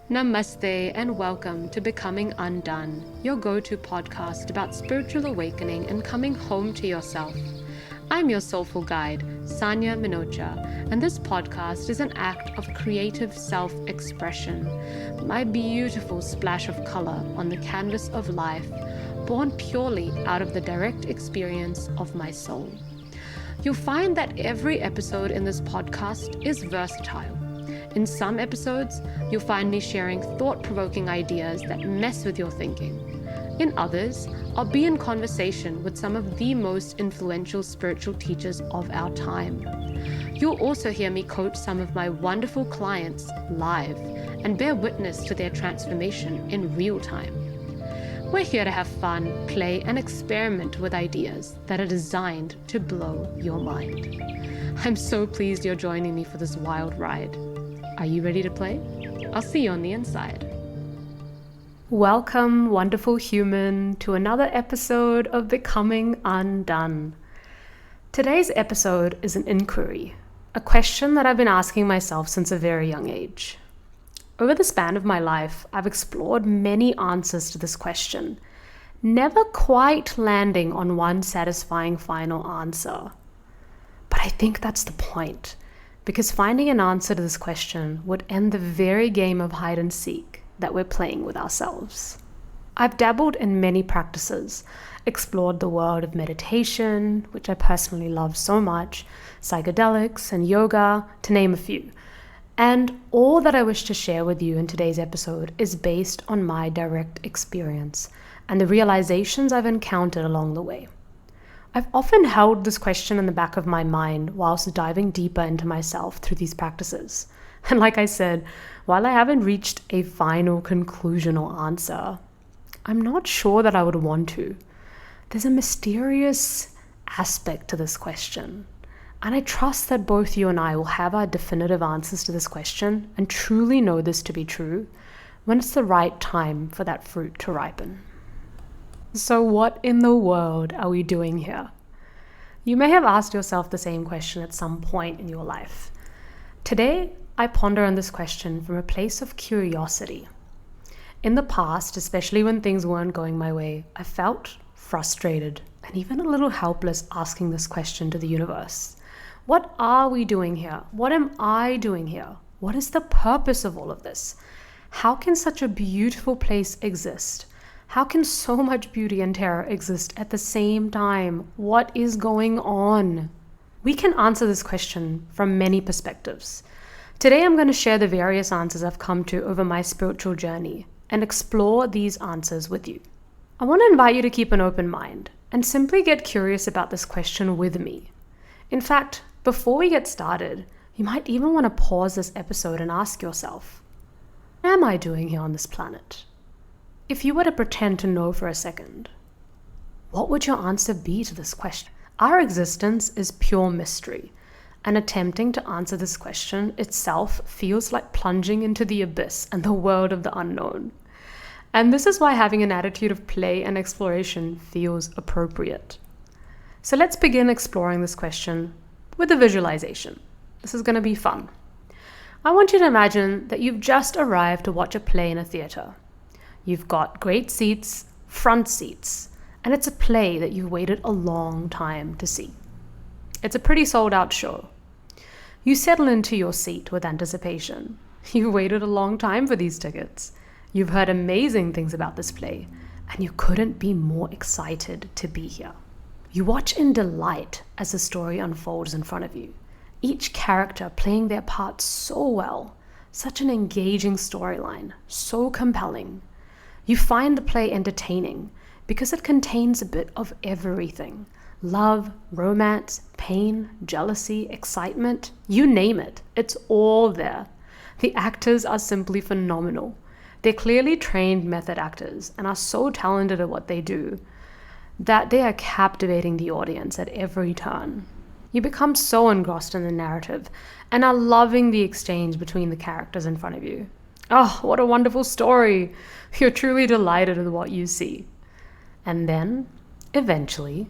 Namaste and welcome to Becoming Undone, your go-to podcast about spiritual awakening and coming home to yourself. I'm your soulful guide, Sanya Minocha, and this podcast is an act of creative self-expression, my beautiful splash of color on the canvas of life, born purely out of the direct experience of my soul. You'll find that every episode in this podcast is versatile. In some episodes, you'll find me sharing thought-provoking ideas that mess with your thinking. In others, I'll be in conversation with some of the most influential spiritual teachers of our time. You'll also hear me coach some of my wonderful clients live and bear witness to their transformation in real time. We're here to have fun, play, and experiment with ideas that are designed to blow your mind. I'm so pleased you're joining me for this wild ride. Are you ready to play? I'll see you on the inside. Welcome, wonderful human, to another episode of Becoming Undone. Today's episode is an inquiry, a question that I've been asking myself since a very young age. Over the span of my life, I've explored many answers to this question, never quite landing on one satisfying final answer. But I think that's the point. Because finding an answer to this question would end the very game of hide and seek that we're playing with ourselves. I've dabbled in many practices, explored the world of meditation, which I personally love so much, psychedelics and yoga, to name a few. And all that I wish to share with you in today's episode is based on my direct experience and the realizations I've encountered along the way. I've often held this question in the back of my mind whilst diving deeper into myself through these practices. And like I said, while I haven't reached a final conclusion or answer, I'm not sure that I would want to. There's a mysterious aspect to this question. And I trust that both you and I will have our definitive answers to this question and truly know this to be true when it's the right time for that fruit to ripen. So what in the world are we doing here? You may have asked yourself the same question at some point in your life. Today, I ponder on this question from a place of curiosity. In the past, especially when things weren't going my way, I felt frustrated and even a little helpless asking this question to the universe. What are we doing here? What am I doing here? What is the purpose of all of this? How can such a beautiful place exist? How can so much beauty and terror exist at the same time? What is going on? We can answer this question from many perspectives. Today I'm going to share the various answers I've come to over my spiritual journey and explore these answers with you. I want to invite you to keep an open mind and simply get curious about this question with me. In fact, before we get started, you might even want to pause this episode and ask yourself, what am I doing here on this planet? If you were to pretend to know for a second, what would your answer be to this question? Our existence is pure mystery, and attempting to answer this question itself feels like plunging into the abyss and the world of the unknown. And this is why having an attitude of play and exploration feels appropriate. So let's begin exploring this question with a visualization. This is going to be fun. I want you to imagine that you've just arrived to watch a play in a theater. You've got great seats, front seats, and it's a play that you've waited a long time to see. It's a pretty sold out show. You settle into your seat with anticipation. You've waited a long time for these tickets. You've heard amazing things about this play, and you couldn't be more excited to be here. You watch in delight as the story unfolds in front of you, each character playing their part so well, such an engaging storyline, so compelling. You find the play entertaining because it contains a bit of everything. Love, romance, pain, jealousy, excitement, you name it. It's all there. The actors are simply phenomenal. They're clearly trained method actors and are so talented at what they do that they are captivating the audience at every turn. You become so engrossed in the narrative and are loving the exchange between the characters in front of you. Oh, what a wonderful story. You're truly delighted with what you see. And then, eventually,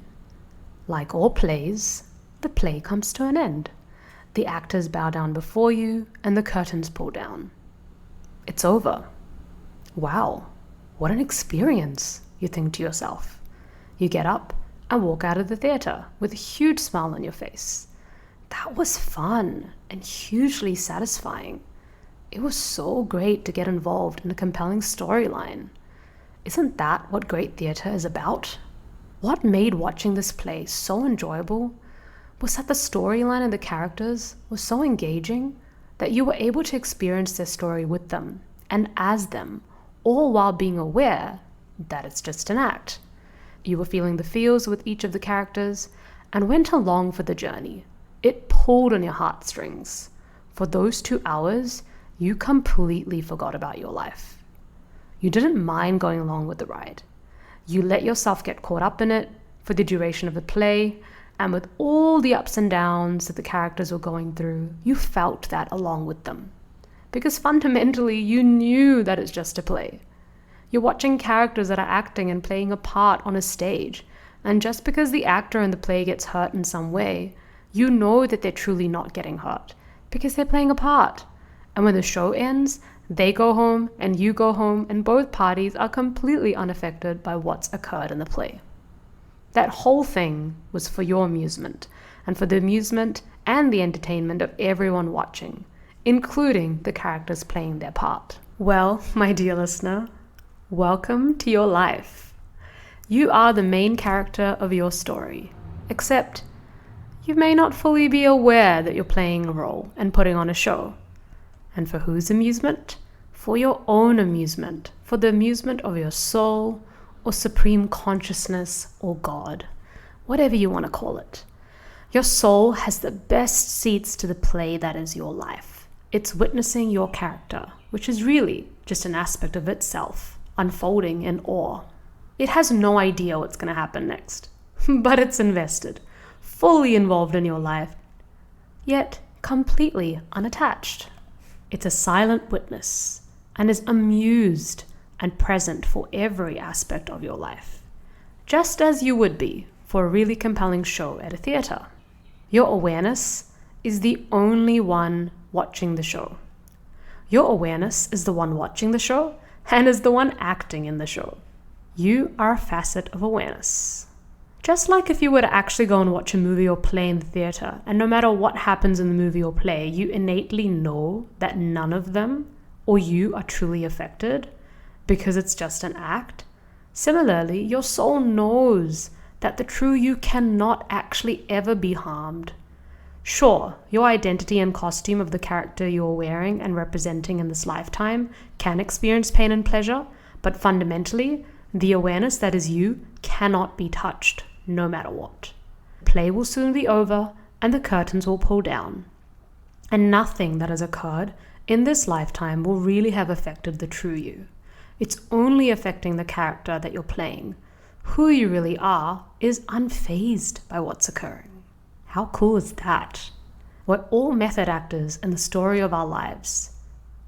like all plays, the play comes to an end. The actors bow down before you and the curtains pull down. It's over. Wow, what an experience, you think to yourself. You get up and walk out of the theater with a huge smile on your face. That was fun and hugely satisfying. It was so great to get involved in a compelling storyline. Isn't that what great theater is about? What made watching this play so enjoyable was that the storyline and the characters was so engaging that you were able to experience their story with them and as them, all while being aware that it's just an act. You were feeling the feels with each of the characters and went along for the journey. It pulled on your heartstrings. For those 2 hours, you completely forgot about your life. You didn't mind going along with the ride. You let yourself get caught up in it for the duration of the play, and with all the ups and downs that the characters were going through, you felt that along with them. Because fundamentally, you knew that it's just a play. You're watching characters that are acting and playing a part on a stage, and just because the actor in the play gets hurt in some way, you know that they're truly not getting hurt, because they're playing a part. And when the show ends, they go home and you go home, and both parties are completely unaffected by what's occurred in the play. That whole thing was for your amusement, and for the amusement and the entertainment of everyone watching, including the characters playing their part. Well, my dear listener, welcome to your life. You are the main character of your story, except you may not fully be aware that you're playing a role and putting on a show. And for whose amusement? For your own amusement, for the amusement of your soul, or supreme consciousness, or God, whatever you want to call it. Your soul has the best seats to the play that is your life. It's witnessing your character, which is really just an aspect of itself, unfolding in awe. It has no idea what's going to happen next, but it's invested, fully involved in your life, yet completely unattached. It's a silent witness and is amused and present for every aspect of your life, just as you would be for a really compelling show at a theater. Your awareness is the only one watching the show. Your awareness is the one watching the show and is the one acting in the show. You are a facet of awareness. Just like if you were to actually go and watch a movie or play in the theater, and no matter what happens in the movie or play, you innately know that none of them or you are truly affected because it's just an act. Similarly, your soul knows that the true you cannot actually ever be harmed. Sure, your identity and costume of the character you're wearing and representing in this lifetime can experience pain and pleasure, but fundamentally, the awareness that is you cannot be touched, no matter what. Play will soon be over and the curtains will pull down. And nothing that has occurred in this lifetime will really have affected the true you. It's only affecting the character that you're playing. Who you really are is unfazed by what's occurring. How cool is that? We're all method actors in the story of our lives.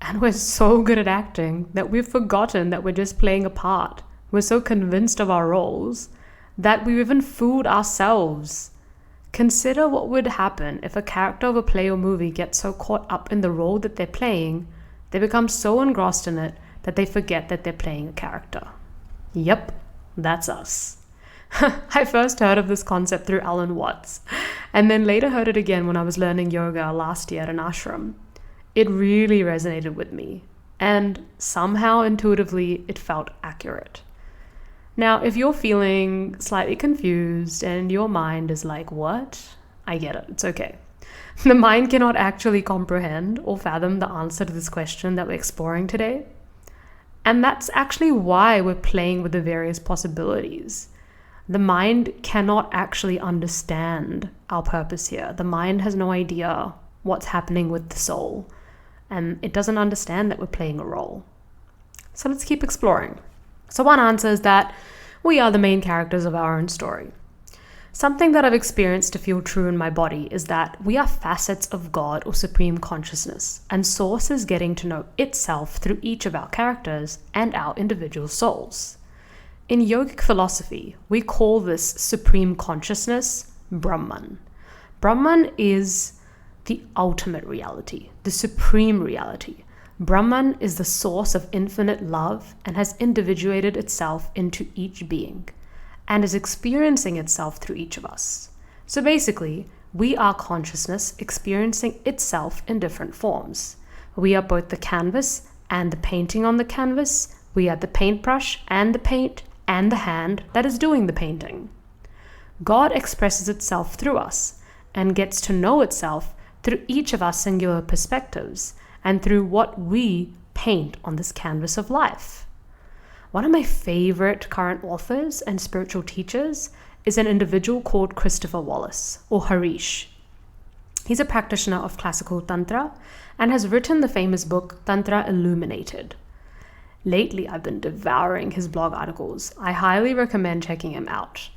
And we're so good at acting that we've forgotten that we're just playing a part. We're so convinced of our roles that we've even fooled ourselves. Consider what would happen if a character of a play or movie gets so caught up in the role that they're playing, they become so engrossed in it that they forget that they're playing a character. Yep, that's us. I first heard of this concept through Alan Watts, and then later heard it again when I was learning yoga last year at an ashram. It really resonated with me, and somehow intuitively it felt accurate. Now, if you're feeling slightly confused and your mind is like, what? I get it, it's okay. The mind cannot actually comprehend or fathom the answer to this question that we're exploring today. And that's actually why we're playing with the various possibilities. The mind cannot actually understand our purpose here. The mind has no idea what's happening with the soul, and it doesn't understand that we're playing a role. So let's keep exploring. So one answer is that we are the main characters of our own story. Something that I've experienced to feel true in my body is that we are facets of God or supreme consciousness, and Source is getting to know itself through each of our characters and our individual souls. In yogic philosophy, we call this supreme consciousness Brahman. Brahman is the ultimate reality, the supreme reality. Brahman is the source of infinite love and has individuated itself into each being and is experiencing itself through each of us. So basically, we are consciousness experiencing itself in different forms. We are both the canvas and the painting on the canvas. We are the paintbrush and the paint and the hand that is doing the painting. God expresses itself through us and gets to know itself through each of our singular perspectives and through what we paint on this canvas of life. One of my favorite current authors and spiritual teachers is an individual called Christopher Wallace, or Harish. He's a practitioner of classical Tantra and has written the famous book Tantra Illuminated. Lately, I've been devouring his blog articles. I highly recommend checking him out.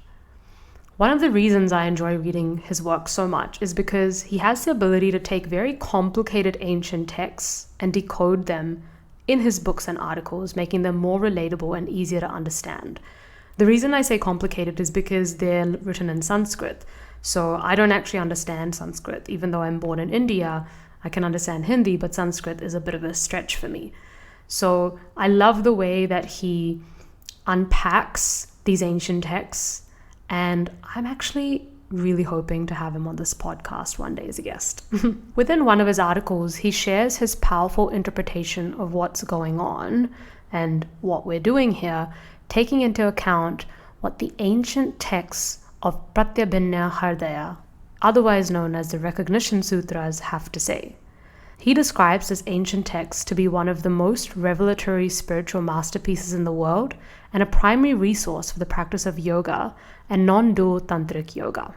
One of the reasons I enjoy reading his work so much is because he has the ability to take very complicated ancient texts and decode them in his books and articles, making them more relatable and easier to understand. The reason I say complicated is because they're written in Sanskrit. So I don't actually understand Sanskrit. Even though I'm born in India, I can understand Hindi, but Sanskrit is a bit of a stretch for me. So I love the way that he unpacks these ancient texts, and I'm actually really hoping to have him on this podcast one day as a guest. Within one of his articles, he shares his powerful interpretation of what's going on and what we're doing here, taking into account what the ancient texts of Pratyabhinya Hardaya, otherwise known as the Recognition Sutras, have to say. He describes this ancient text to be one of the most revelatory spiritual masterpieces in the world and a primary resource for the practice of yoga and non-dual tantric yoga.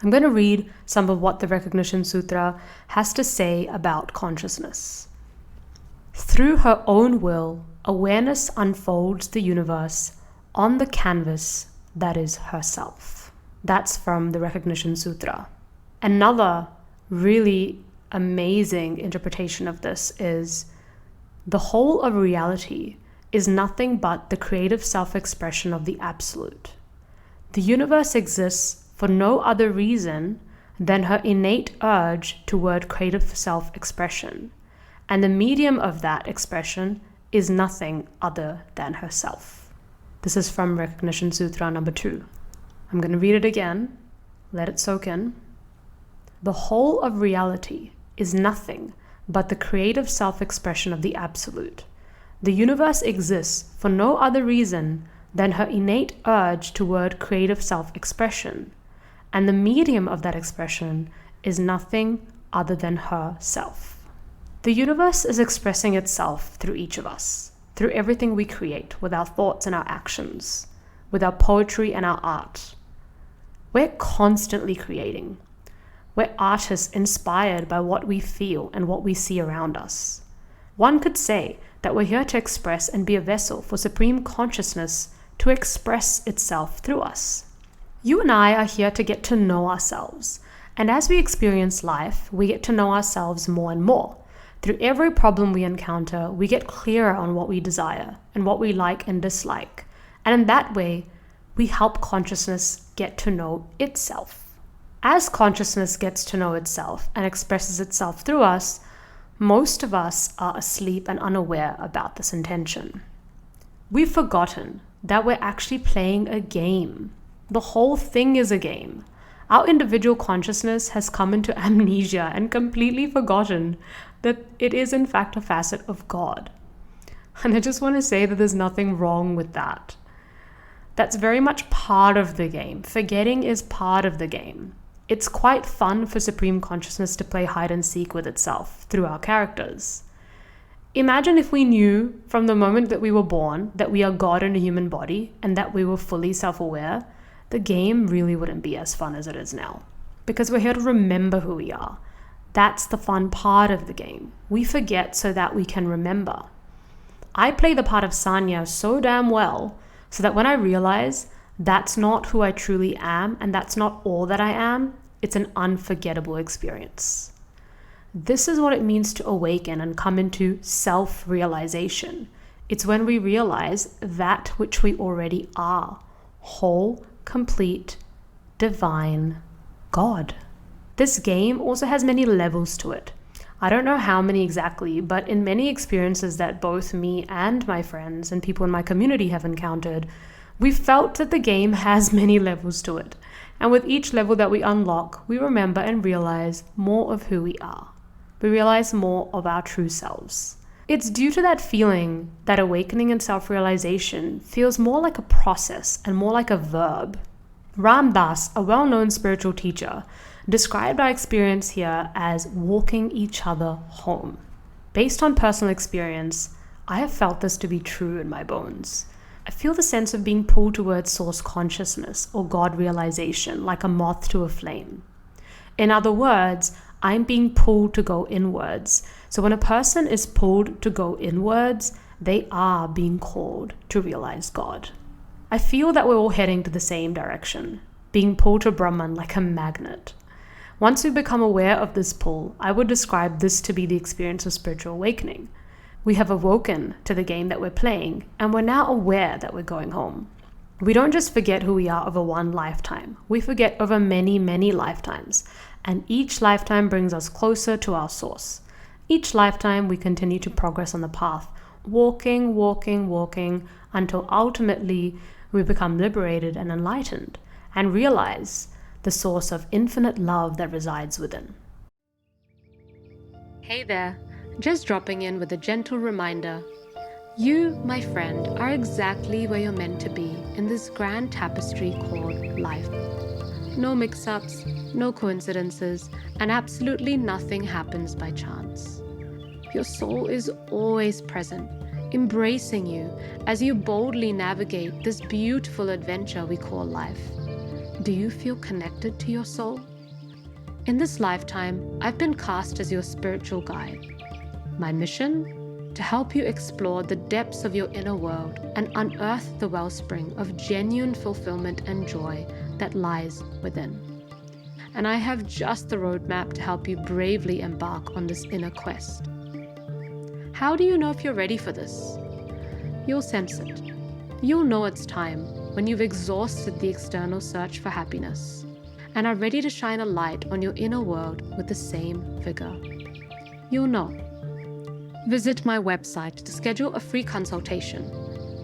I'm going to read some of what the Recognition Sutra has to say about consciousness. Through her own will, awareness unfolds the universe on the canvas that is herself. That's from the Recognition Sutra. Another really amazing interpretation of this is the whole of reality is nothing but the creative self-expression of the Absolute. The universe exists for no other reason than her innate urge toward creative self-expression, and the medium of that expression is nothing other than herself. This is from Recognition Sutra number 2. I'm going to read it again. Let it soak in. The whole of reality is nothing but the creative self-expression of the Absolute. The universe exists for no other reason than her innate urge toward creative self-expression, and the medium of that expression is nothing other than herself. The universe is expressing itself through each of us, through everything we create, with our thoughts and our actions, with our poetry and our art. We're constantly creating. We're artists inspired by what we feel and what we see around us. One could say that we're here to express and be a vessel for supreme consciousness to express itself through us. You and I are here to get to know ourselves, and as we experience life, we get to know ourselves more and more. Through every problem we encounter, we get clearer on what we desire and what we like and dislike, and in that way, we help consciousness get to know itself. As consciousness gets to know itself and expresses itself through us, most of us are asleep and unaware about this intention. We've forgotten that we're actually playing a game. The whole thing is a game. Our individual consciousness has come into amnesia and completely forgotten that it is in fact a facet of God. And I just want to say that there's nothing wrong with that. That's very much part of the game. Forgetting is part of the game. It's quite fun for Supreme Consciousness to play hide and seek with itself through our characters. Imagine if we knew from the moment that we were born that we are God in a human body and that we were fully self-aware. The game really wouldn't be as fun as it is now, because we're here to remember who we are. That's the fun part of the game. We forget so that we can remember. I play the part of Sanya so damn well so that when I realize that's not who I truly am and that's not all that I am, it's an unforgettable experience. This is what it means to awaken and come into self-realization. It's when we realize that which we already are, whole, complete, divine God. This game also has many levels to it. I don't know how many exactly, but in many experiences that both me and my friends and people in my community have encountered, we felt that the game has many levels to it. And with each level that we unlock, we remember and realize more of who we are. We realize more of our true selves. It's due to that feeling that awakening and self-realization feels more like a process and more like a verb. Ram Dass, a well-known spiritual teacher, described our experience here as walking each other home. Based on personal experience, I have felt this to be true in my bones. I feel the sense of being pulled towards source consciousness or God realization like a moth to a flame. In other words, I'm being pulled to go inwards. So when a person is pulled to go inwards, they are being called to realize God. I feel that we're all heading to the same direction, being pulled to Brahman like a magnet. Once we become aware of this pull, I would describe this to be the experience of spiritual awakening. We have awoken to the game that we're playing, and we're now aware that we're going home. We don't just forget who we are over one lifetime. We forget over many, many lifetimes, and each lifetime brings us closer to our source. Each lifetime we continue to progress on the path, walking, until ultimately we become liberated and enlightened, and realize the source of infinite love that resides within. Hey there, just dropping in with a gentle reminder. You, my friend, are exactly where you're meant to be in this grand tapestry called life. No mix-ups, no coincidences, and absolutely nothing happens by chance. Your soul is always present, embracing you as you boldly navigate this beautiful adventure we call life. Do you feel connected to your soul? In this lifetime, I've been cast as your spiritual guide. My mission? To help you explore the depths of your inner world and unearth the wellspring of genuine fulfillment and joy that lies within. And I have just the roadmap to help you bravely embark on this inner quest. How do you know if you're ready for this? You'll sense it. You'll know it's time when you've exhausted the external search for happiness and are ready to shine a light on your inner world with the same vigor. You'll know. Visit my website to schedule a free consultation.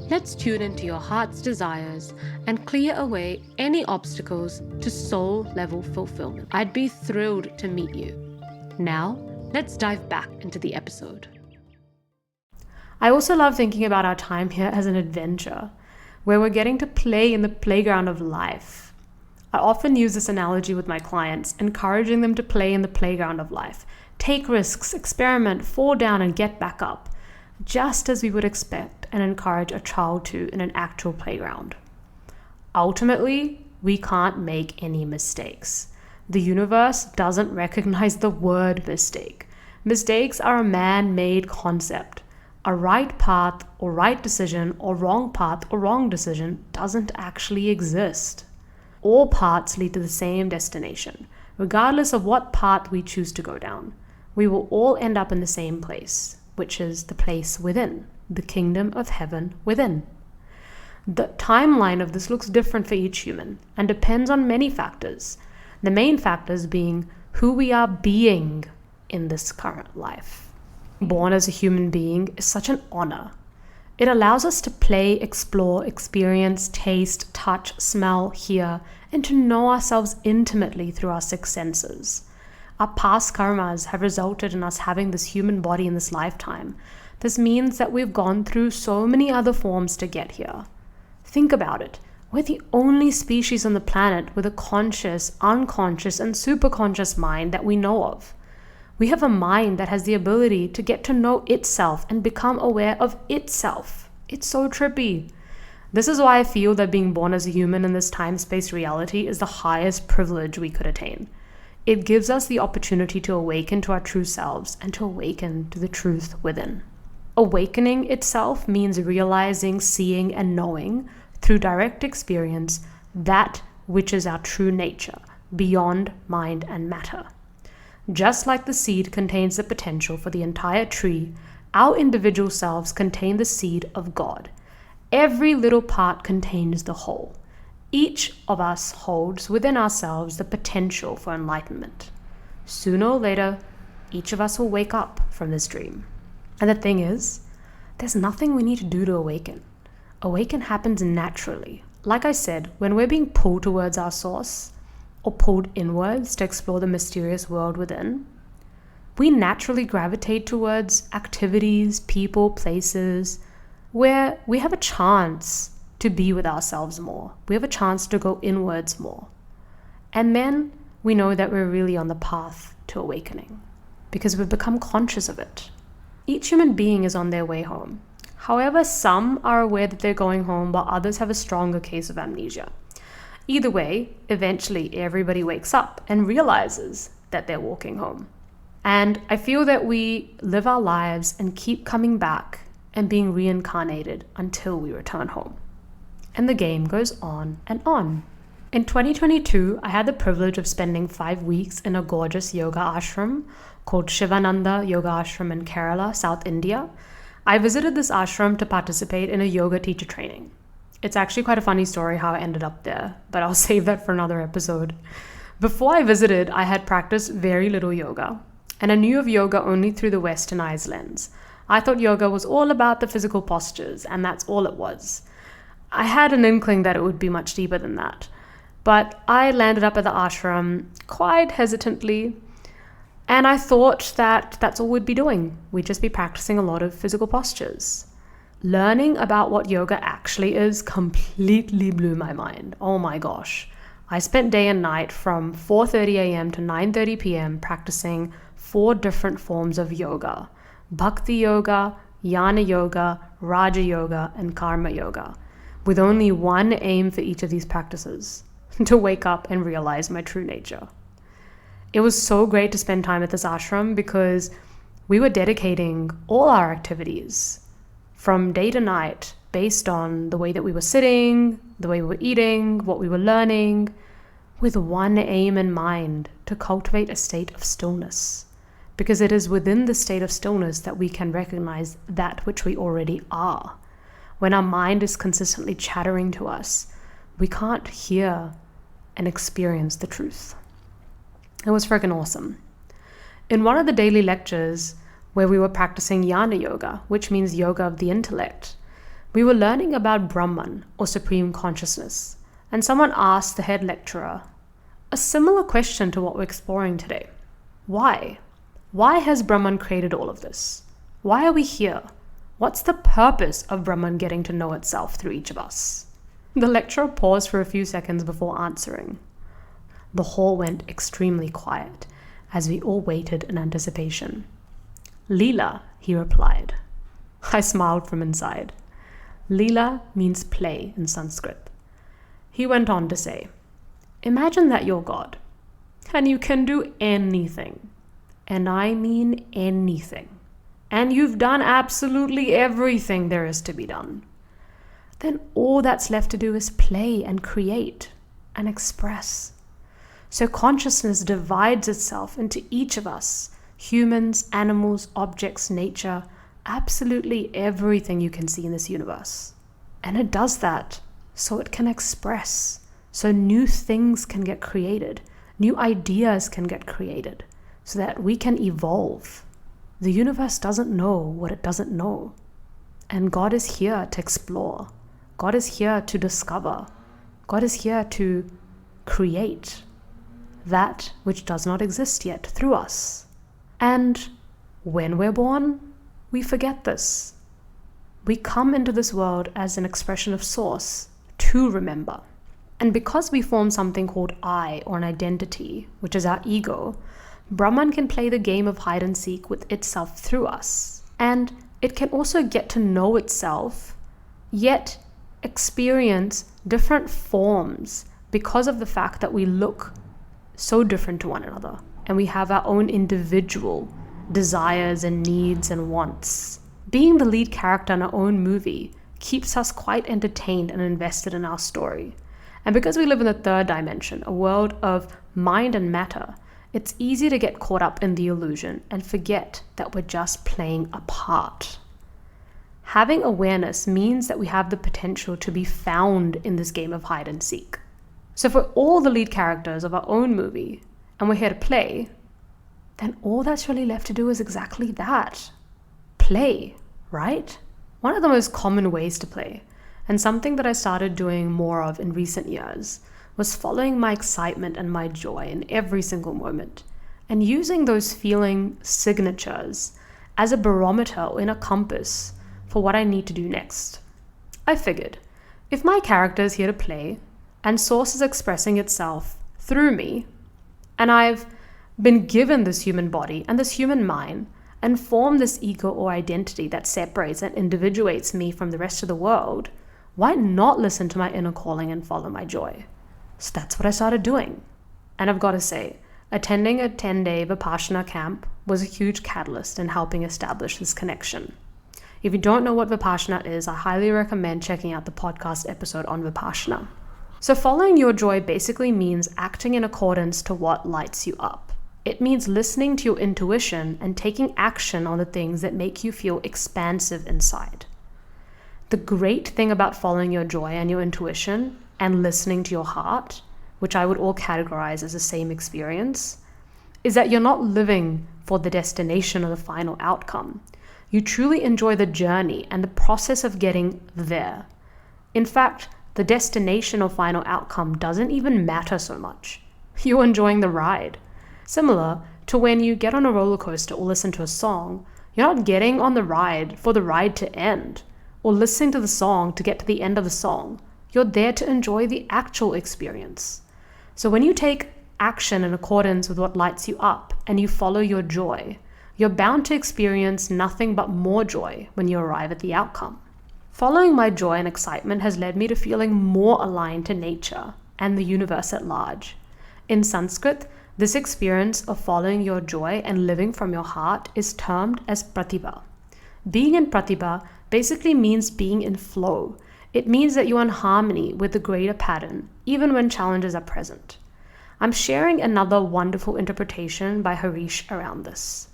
Let's tune into your heart's desires and clear away any obstacles to soul-level fulfillment. I'd be thrilled to meet you. Now, let's dive back into the episode. I also love thinking about our time here as an adventure, where we're getting to play in the playground of life. I often use this analogy with my clients, encouraging them to play in the playground of life. Take risks, experiment, fall down and get back up, just as we would expect and encourage a child to in an actual playground. Ultimately, we can't make any mistakes. The universe doesn't recognize the word mistake. Mistakes are a man-made concept. A right path or right decision or wrong path or wrong decision doesn't actually exist. All paths lead to the same destination, regardless of what path we choose to go down. We will all end up in the same place, which is the place within, the kingdom of heaven within. The timeline of this looks different for each human and depends on many factors. The main factors being who we are being in this current life. Born as a human being is such an honor. It allows us to play, explore, experience, taste, touch, smell, hear, and to know ourselves intimately through our six senses. Our past karmas have resulted in us having this human body in this lifetime. This means that we've gone through so many other forms to get here. Think about it. We're the only species on the planet with a conscious, unconscious, and superconscious mind that we know of. We have a mind that has the ability to get to know itself and become aware of itself. It's so trippy. This is why I feel that being born as a human in this time-space reality is the highest privilege we could attain. It gives us the opportunity to awaken to our true selves and to awaken to the truth within. Awakening itself means realizing, seeing, and knowing through direct experience that which is our true nature, beyond mind and matter. Just like the seed contains the potential for the entire tree, our individual selves contain the seed of God. Every little part contains the whole. Each of us holds within ourselves the potential for enlightenment. Sooner or later, each of us will wake up from this dream. And the thing is, there's nothing we need to do to awaken. Awaken happens naturally. Like I said, when we're being pulled towards our source, or pulled inwards to explore the mysterious world within, we naturally gravitate towards activities, people, places, where we have a chance to be with ourselves more. We have a chance to go inwards more. And then we know that we're really on the path to awakening because we've become conscious of it. Each human being is on their way home. However, some are aware that they're going home while others have a stronger case of amnesia. Either way, eventually everybody wakes up and realizes that they're walking home. And I feel that we live our lives and keep coming back and being reincarnated until we return home. And the game goes on and on. In 2022, I had the privilege of spending 5 weeks in a gorgeous yoga ashram called Shivananda Yoga Ashram in Kerala, South India. I visited this ashram to participate in a yoga teacher training. It's actually quite a funny story how I ended up there, but I'll save that for another episode. Before I visited, I had practiced very little yoga, and I knew of yoga only through the westernized lens. I thought yoga was all about the physical postures, and that's all it was. I had an inkling that it would be much deeper than that, but I landed up at the ashram quite hesitantly, and I thought that that's all we'd be doing. We'd just be practicing a lot of physical postures. Learning about what yoga actually is completely blew my mind. Oh my gosh. I spent day and night from 4:30 a.m. to 9:30 p.m. practicing 4 different forms of yoga: Bhakti yoga, Jnana yoga, Raja yoga, and Karma yoga, with only one aim for each of these practices: to wake up and realize my true nature. It was so great to spend time at this ashram because we were dedicating all our activities from day to night based on the way that we were sitting, the way we were eating, what we were learning, with one aim in mind: to cultivate a state of stillness. Because it is within the state of stillness that we can recognize that which we already are. When our mind is consistently chattering to us, we can't hear and experience the truth. It was freaking awesome. In one of the daily lectures, where we were practicing Jnana yoga, which means yoga of the intellect, we were learning about Brahman, or supreme consciousness, and someone asked the head lecturer a similar question to what we're exploring today. Why? Why has Brahman created all of this? Why are we here? What's the purpose of Brahman getting to know itself through each of us? The lecturer paused for a few seconds before answering. The hall went extremely quiet as we all waited in anticipation. Leela, he replied. I smiled from inside. Leela means play in Sanskrit. He went on to say, imagine that you're God, and you can do anything, and I mean anything, and you've done absolutely everything there is to be done. Then all that's left to do is play and create and express. So consciousness divides itself into each of us: humans, animals, objects, nature, absolutely everything you can see in this universe. And it does that so it can express, so new things can get created, new ideas can get created, so that we can evolve. The universe doesn't know what it doesn't know. And God is here to explore. God is here to discover. God is here to create that which does not exist yet through us. And when we're born, we forget this. We come into this world as an expression of source to remember. And because we form something called I, or an identity, which is our ego, Brahman can play the game of hide and seek with itself through us. And it can also get to know itself, yet experience different forms because of the fact that we look so different to one another. And we have our own individual desires and needs and wants. Being the lead character in our own movie keeps us quite entertained and invested in our story. And because we live in the third dimension, a world of mind and matter, it's easy to get caught up in the illusion and forget that we're just playing a part. Having awareness means that we have the potential to be found in this game of hide and seek. So if we're all the lead characters of our own movie and we're here to play, then all that's really left to do is exactly that. Play, right? One of the most common ways to play, and something that I started doing more of in recent years, was following my excitement and my joy in every single moment, and using those feeling signatures as a barometer or in a compass for what I need to do next. I figured, if my character is here to play, and source is expressing itself through me, and I've been given this human body and this human mind, and formed this ego or identity that separates and individuates me from the rest of the world, why not listen to my inner calling and follow my joy? So that's what I started doing. And I've got to say, attending a 10-day Vipassana camp was a huge catalyst in helping establish this connection. If you don't know what Vipassana is, I highly recommend checking out the podcast episode on Vipassana. So following your joy basically means acting in accordance to what lights you up. It means listening to your intuition and taking action on the things that make you feel expansive inside. The great thing about following your joy and your intuition and listening to your heart, which I would all categorize as the same experience, is that you're not living for the destination or the final outcome. You truly enjoy the journey and the process of getting there. In fact, the destination or final outcome doesn't even matter so much. You're enjoying the ride. Similar to when you get on a roller coaster or listen to a song, you're not getting on the ride for the ride to end, or listening to the song to get to the end of the song. You're there to enjoy the actual experience. So when you take action in accordance with what lights you up and you follow your joy, you're bound to experience nothing but more joy when you arrive at the outcome. Following my joy and excitement has led me to feeling more aligned to nature and the universe at large. In Sanskrit, this experience of following your joy and living from your heart is termed as pratibha. Being in pratibha basically means being in flow. It means that you're in harmony with the greater pattern, even when challenges are present. I'm sharing another wonderful interpretation by Harish around this.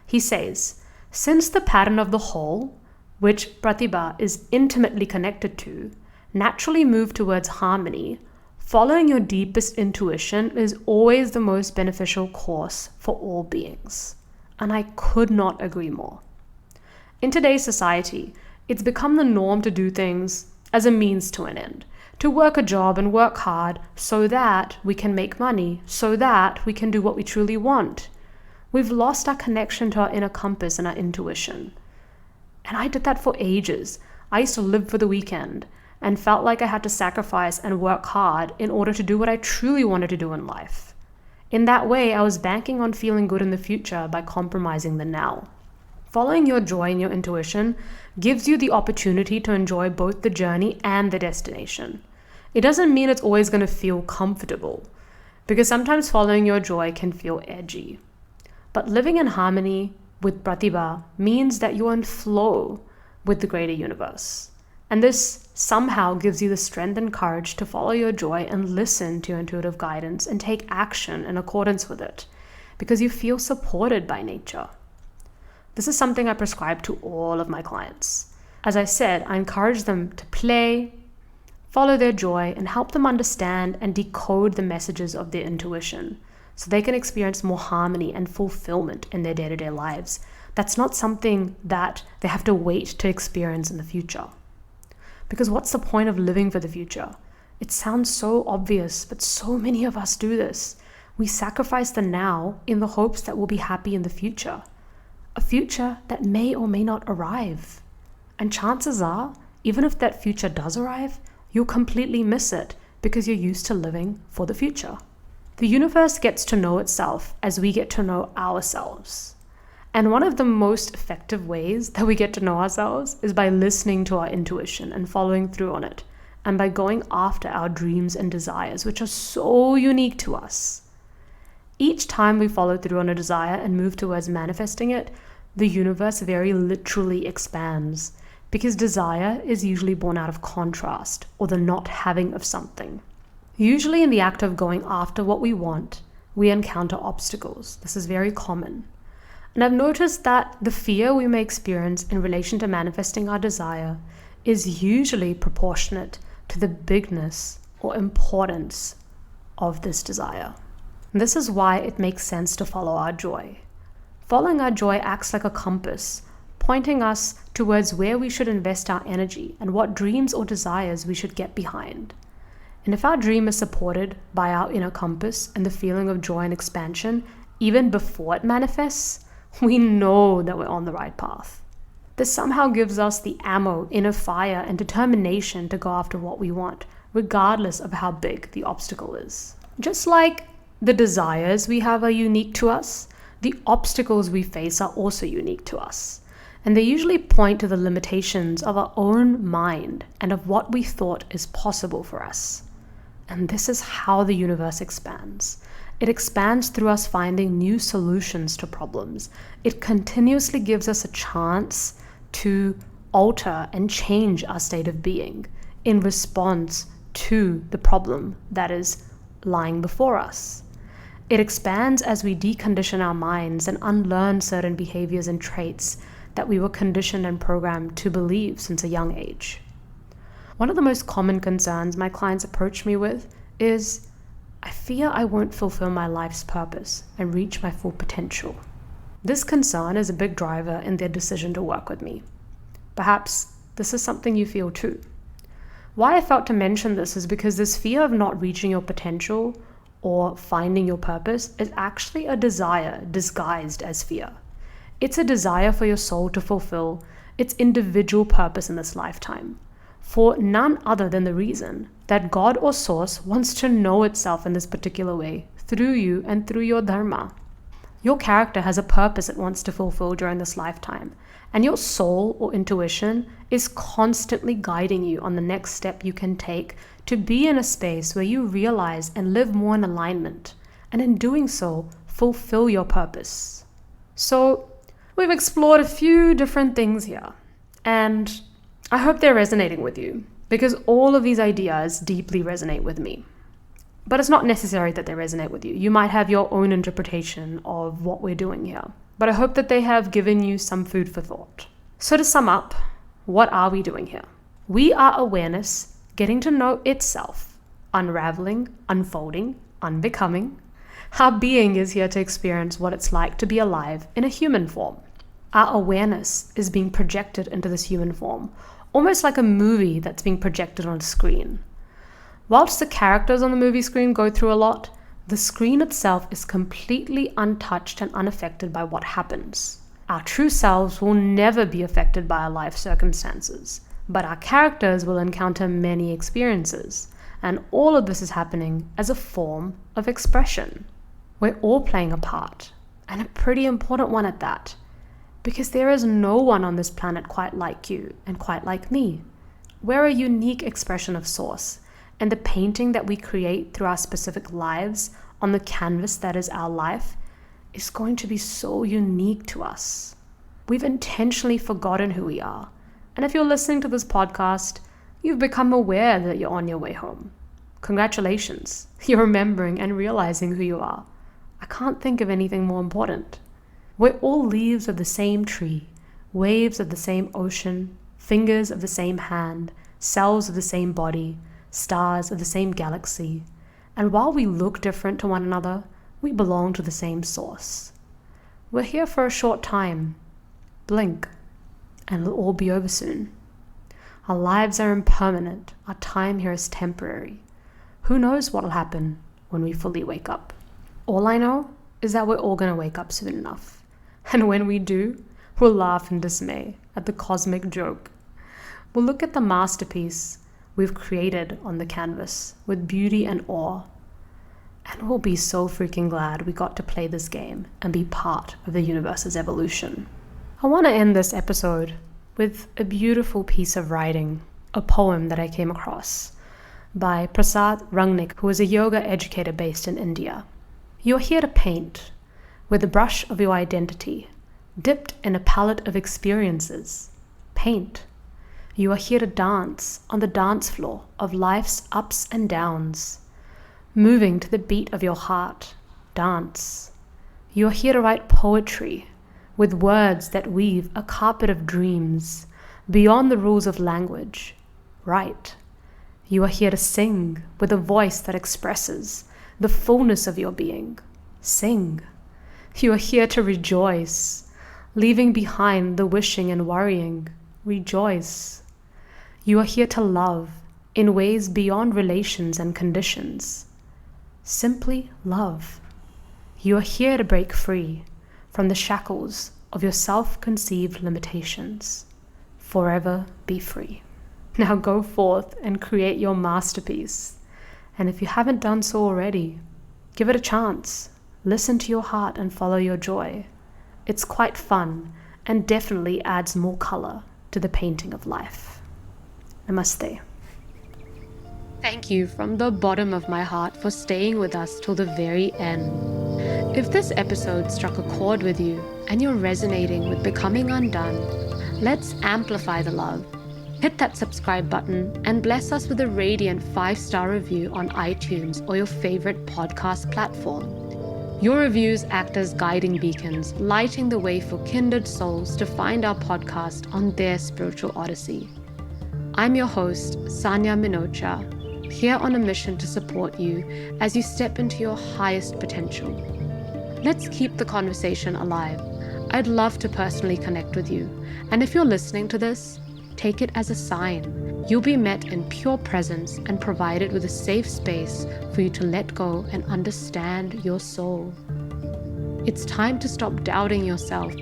He says, since the pattern of the whole, which pratibha is intimately connected to, naturally move towards harmony, following your deepest intuition is always the most beneficial course for all beings. And I could not agree more. In today's society, it's become the norm to do things as a means to an end, to work a job and work hard so that we can make money, so that we can do what we truly want. We've lost our connection to our inner compass and our intuition. And I did that for ages. I used to live for the weekend and felt like I had to sacrifice and work hard in order to do what I truly wanted to do in life. In that way, I was banking on feeling good in the future by compromising the now. Following your joy and your intuition gives you the opportunity to enjoy both the journey and the destination. It doesn't mean it's always going to feel comfortable, because sometimes following your joy can feel edgy. But living in harmony with pratibha means that you're in flow with the greater universe. And this somehow gives you the strength and courage to follow your joy and listen to your intuitive guidance and take action in accordance with it, because you feel supported by nature. This is something I prescribe to all of my clients. As I said, I encourage them to play, follow their joy, and help them understand and decode the messages of their intuition so they can experience more harmony and fulfillment in their day-to-day lives. That's not something that they have to wait to experience in the future. Because what's the point of living for the future? It sounds so obvious, but so many of us do this. We sacrifice the now in the hopes that we'll be happy in the future. A future that may or may not arrive. And chances are, even if that future does arrive, you'll completely miss it because you're used to living for the future. The universe gets to know itself as we get to know ourselves. And one of the most effective ways that we get to know ourselves is by listening to our intuition and following through on it, and by going after our dreams and desires, which are so unique to us. Each time we follow through on a desire and move towards manifesting it, the universe very literally expands, because desire is usually born out of contrast or the not having of something. Usually in the act of going after what we want, we encounter obstacles. This is very common. And I've noticed that the fear we may experience in relation to manifesting our desire is usually proportionate to the bigness or importance of this desire. This is why it makes sense to follow our joy. Following our joy acts like a compass, pointing us towards where we should invest our energy and what dreams or desires we should get behind. And if our dream is supported by our inner compass and the feeling of joy and expansion, even before it manifests, we know that we're on the right path. This somehow gives us the ammo, inner fire, and determination to go after what we want, regardless of how big the obstacle is. Just like the desires we have are unique to us, the obstacles we face are also unique to us. And they usually point to the limitations of our own mind and of what we thought is possible for us. And this is how the universe expands. It expands through us finding new solutions to problems. It continuously gives us a chance to alter and change our state of being in response to the problem that is lying before us. It expands as we decondition our minds and unlearn certain behaviors and traits that we were conditioned and programmed to believe since a young age. One of the most common concerns my clients approach me with is, I fear I won't fulfill my life's purpose and reach my full potential. This concern is a big driver in their decision to work with me. Perhaps this is something you feel too. Why I felt to mention this is because this fear of not reaching your potential or finding your purpose is actually a desire disguised as fear. It's a desire for your soul to fulfill its individual purpose in this lifetime, for none other than the reason that God or Source wants to know itself in this particular way, through you and through your dharma. Your character has a purpose it wants to fulfill during this lifetime, and your soul or intuition is constantly guiding you on the next step you can take to be in a space where you realize and live more in alignment, and in doing so, fulfill your purpose. So, we've explored a few different things here, and I hope they're resonating with you, because all of these ideas deeply resonate with me. But it's not necessary that they resonate with you. You might have your own interpretation of what we're doing here, but I hope that they have given you some food for thought. So to sum up, what are we doing here? We are awareness getting to know itself, unraveling, unfolding, unbecoming. Our being is here to experience what it's like to be alive in a human form. Our awareness is being projected into this human form, almost like a movie that's being projected on a screen. Whilst the characters on the movie screen go through a lot, the screen itself is completely untouched and unaffected by what happens. Our true selves will never be affected by our life circumstances, but our characters will encounter many experiences, and all of this is happening as a form of expression. We're all playing a part, and a pretty important one at that, because there is no one on this planet quite like you and quite like me. We're a unique expression of Source, and the painting that we create through our specific lives on the canvas that is our life is going to be so unique to us. We've intentionally forgotten who we are. And if you're listening to this podcast, you've become aware that you're on your way home. Congratulations, you're remembering and realizing who you are. I can't think of anything more important. We're all leaves of the same tree, waves of the same ocean, fingers of the same hand, cells of the same body, stars of the same galaxy. And while we look different to one another, we belong to the same source. We're here for a short time. Blink, and it'll all be over soon. Our lives are impermanent. Our time here is temporary. Who knows what'll happen when we fully wake up? All I know is that we're all going to wake up soon enough. And when we do, we'll laugh in dismay at the cosmic joke. We'll look at the masterpiece we've created on the canvas with beauty and awe. And we'll be so freaking glad we got to play this game and be part of the universe's evolution. I want to end this episode with a beautiful piece of writing, a poem that I came across by Prasad Rangnick, who is a yoga educator based in India. You're here to paint with the brush of your identity, dipped in a palette of experiences. Paint. You are here to dance on the dance floor of life's ups and downs. Moving to the beat of your heart, dance. You are here to write poetry with words that weave a carpet of dreams beyond the rules of language. Write. You are here to sing with a voice that expresses the fullness of your being. Sing. You are here to rejoice, leaving behind the wishing and worrying. Rejoice. You are here to love in ways beyond relations and conditions. Simply love. You are here to break free from the shackles of your self-conceived limitations. Forever be free. Now go forth and create your masterpiece. And if you haven't done so already, give it a chance. Listen to your heart and follow your joy. It's quite fun and definitely adds more color to the painting of life. Namaste. Thank you from the bottom of my heart for staying with us till the very end. If this episode struck a chord with you and you're resonating with Becoming Undone, let's amplify the love. Hit that subscribe button and bless us with a radiant 5-star review on iTunes or your favorite podcast platform. Your reviews act as guiding beacons, lighting the way for kindred souls to find our podcast on their spiritual odyssey. I'm your host, Sanya Minocha, here on a mission to support you as you step into your highest potential. Let's keep the conversation alive. I'd love to personally connect with you. And if you're listening to this, take it as a sign. You'll be met in pure presence and provided with a safe space for you to let go and understand your soul. It's time to stop doubting yourself,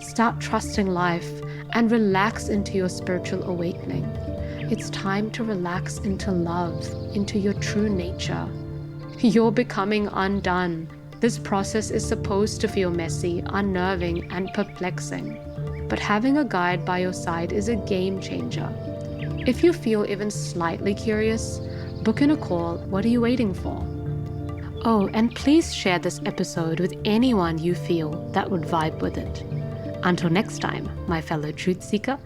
start trusting life, and relax into your spiritual awakening. It's time to relax into love, into your true nature. You're becoming undone. This process is supposed to feel messy, unnerving, and perplexing. But having a guide by your side is a game changer. If you feel even slightly curious, book in a call. What are you waiting for? Oh, and please share this episode with anyone you feel that would vibe with it. Until next time, my fellow truth seeker,